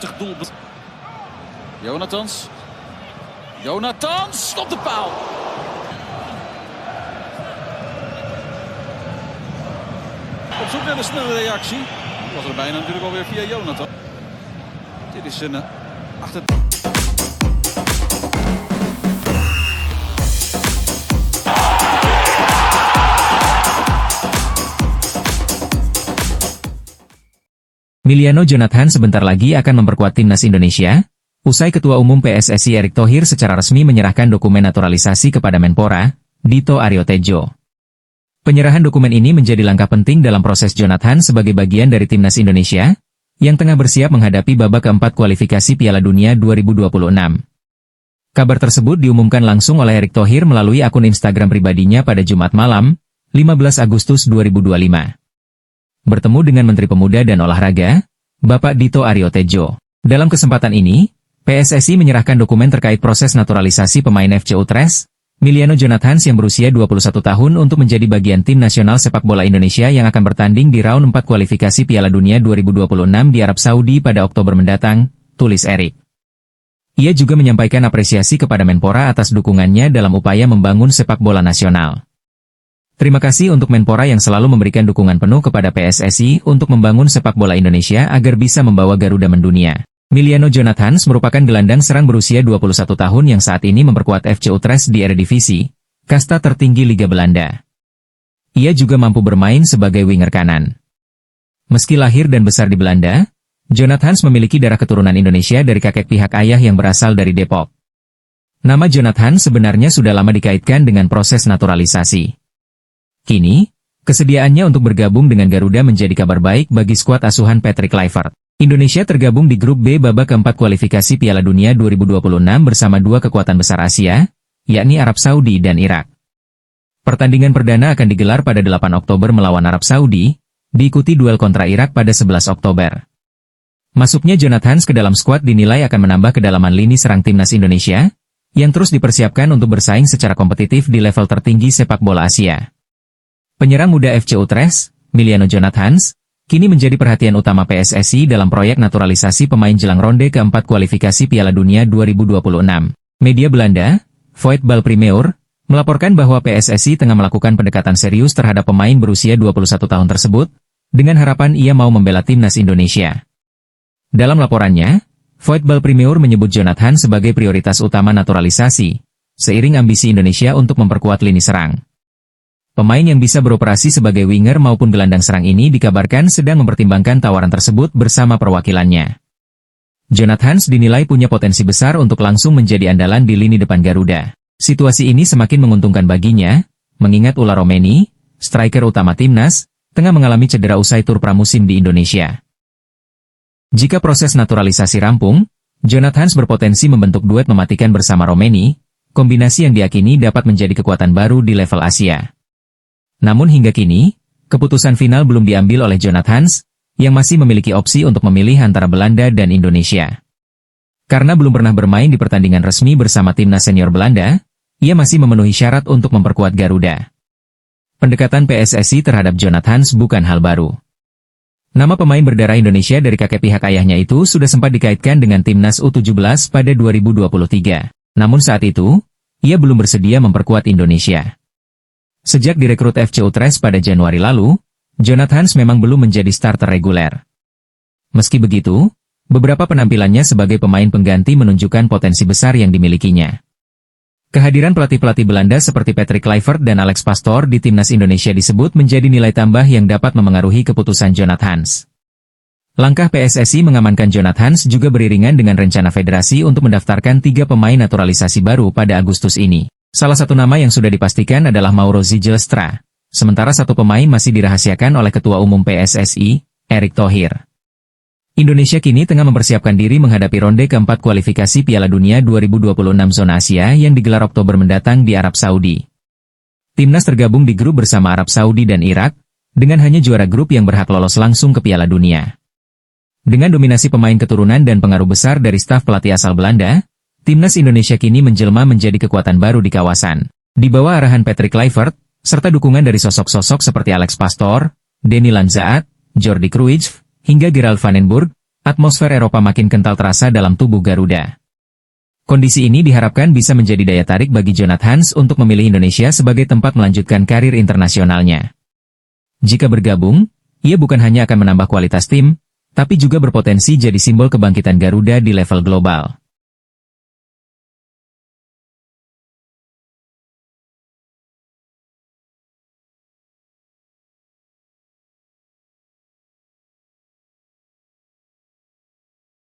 Doelpunt. Jonathans op de paal. Op zoek naar een snelle reactie. Was er bijna natuurlijk alweer via Jonathan. Dit is een achter. Emiliano Jonathan sebentar lagi akan memperkuat timnas Indonesia. Usai Ketua Umum PSSI Erick Thohir secara resmi menyerahkan dokumen naturalisasi kepada Menpora, Dito Aryo Tejo. Penyerahan dokumen ini menjadi langkah penting dalam proses Jonathan sebagai bagian dari timnas Indonesia, yang tengah bersiap menghadapi babak keempat kualifikasi Piala Dunia 2026. Kabar tersebut diumumkan langsung oleh Erick Thohir melalui akun Instagram pribadinya pada Jumat malam, 15 Agustus 2025. Bertemu dengan Menteri Pemuda dan Olahraga, Bapak Dito Aryo Tejo. Dalam kesempatan ini, PSSI menyerahkan dokumen terkait proses naturalisasi pemain FC Utrecht, Emiliano Jonathan yang berusia 21 tahun untuk menjadi bagian tim nasional sepak bola Indonesia yang akan bertanding di round 4 kualifikasi Piala Dunia 2026 di Arab Saudi pada Oktober mendatang, tulis Erick. Ia juga menyampaikan apresiasi kepada Menpora atas dukungannya dalam upaya membangun sepak bola nasional. Terima kasih untuk Menpora yang selalu memberikan dukungan penuh kepada PSSI untuk membangun sepak bola Indonesia agar bisa membawa Garuda mendunia. Emiliano Jonathan merupakan gelandang serang berusia 21 tahun yang saat ini memperkuat FC Utrecht di Eredivisie, kasta tertinggi Liga Belanda. Ia juga mampu bermain sebagai winger kanan. Meski lahir dan besar di Belanda, Jonathan memiliki darah keturunan Indonesia dari kakek pihak ayah yang berasal dari Depok. Nama Jonathan sebenarnya sudah lama dikaitkan dengan proses naturalisasi. Kini, kesediaannya untuk bergabung dengan Garuda menjadi kabar baik bagi skuad asuhan Patrick Kluivert. Indonesia tergabung di grup B babak keempat kualifikasi Piala Dunia 2026 bersama dua kekuatan besar Asia, yakni Arab Saudi dan Irak. Pertandingan perdana akan digelar pada 8 Oktober melawan Arab Saudi, diikuti duel kontra Irak pada 11 Oktober. Masuknya Jonathan ke dalam skuad dinilai akan menambah kedalaman lini serang timnas Indonesia, yang terus dipersiapkan untuk bersaing secara kompetitif di level tertinggi sepak bola Asia. Penyerang muda FC Utrecht, Emiliano Jonathan, kini menjadi perhatian utama PSSI dalam proyek naturalisasi pemain jelang ronde keempat kualifikasi Piala Dunia 2026. Media Belanda, Voetbal Primeur, melaporkan bahwa PSSI tengah melakukan pendekatan serius terhadap pemain berusia 21 tahun tersebut, dengan harapan ia mau membela timnas Indonesia. Dalam laporannya, Voetbal Primeur menyebut Jonathan sebagai prioritas utama naturalisasi, seiring ambisi Indonesia untuk memperkuat lini serang. Pemain yang bisa beroperasi sebagai winger maupun gelandang serang ini dikabarkan sedang mempertimbangkan tawaran tersebut bersama perwakilannya. Jonathan dinilai punya potensi besar untuk langsung menjadi andalan di lini depan Garuda. Situasi ini semakin menguntungkan baginya, mengingat Ula Romeni, striker utama timnas, tengah mengalami cedera usai tur pramusim di Indonesia. Jika proses naturalisasi rampung, Jonathan berpotensi membentuk duet mematikan bersama Romeni, kombinasi yang diyakini dapat menjadi kekuatan baru di level Asia. Namun hingga kini, keputusan final belum diambil oleh Jonathan, yang masih memiliki opsi untuk memilih antara Belanda dan Indonesia. Karena belum pernah bermain di pertandingan resmi bersama timnas senior Belanda, ia masih memenuhi syarat untuk memperkuat Garuda. Pendekatan PSSI terhadap Jonathan bukan hal baru. Nama pemain berdarah Indonesia dari kakek pihak ayahnya itu sudah sempat dikaitkan dengan timnas U17 pada 2023. Namun saat itu, ia belum bersedia memperkuat Indonesia. Sejak direkrut FC Utrecht pada Januari lalu, Jonathan memang belum menjadi starter reguler. Meski begitu, beberapa penampilannya sebagai pemain pengganti menunjukkan potensi besar yang dimilikinya. Kehadiran pelatih-pelatih Belanda seperti Patrick Kluivert dan Alex Pastoor di timnas Indonesia disebut menjadi nilai tambah yang dapat memengaruhi keputusan Jonathan. Langkah PSSI mengamankan Jonathan juga beriringan dengan rencana federasi untuk mendaftarkan 3 pemain naturalisasi baru pada Agustus ini. Salah satu nama yang sudah dipastikan adalah Mauro Zylstra, sementara satu pemain masih dirahasiakan oleh Ketua Umum PSSI, Erick Thohir. Indonesia kini tengah mempersiapkan diri menghadapi ronde keempat kualifikasi Piala Dunia 2026 zona Asia yang digelar Oktober mendatang di Arab Saudi. Timnas tergabung di grup bersama Arab Saudi dan Irak, dengan hanya juara grup yang berhak lolos langsung ke Piala Dunia. Dengan dominasi pemain keturunan dan pengaruh besar dari staf pelatih asal Belanda, timnas Indonesia kini menjelma menjadi kekuatan baru di kawasan. Di bawah arahan Patrick Kluivert, serta dukungan dari sosok-sosok seperti Alex Pastoor, Denny Lanzaat, Jordi Cruijff, hingga Gerald van den Burg, atmosfer Eropa makin kental terasa dalam tubuh Garuda. Kondisi ini diharapkan bisa menjadi daya tarik bagi Jonathan Hans untuk memilih Indonesia sebagai tempat melanjutkan karir internasionalnya. Jika bergabung, ia bukan hanya akan menambah kualitas tim, tapi juga berpotensi jadi simbol kebangkitan Garuda di level global.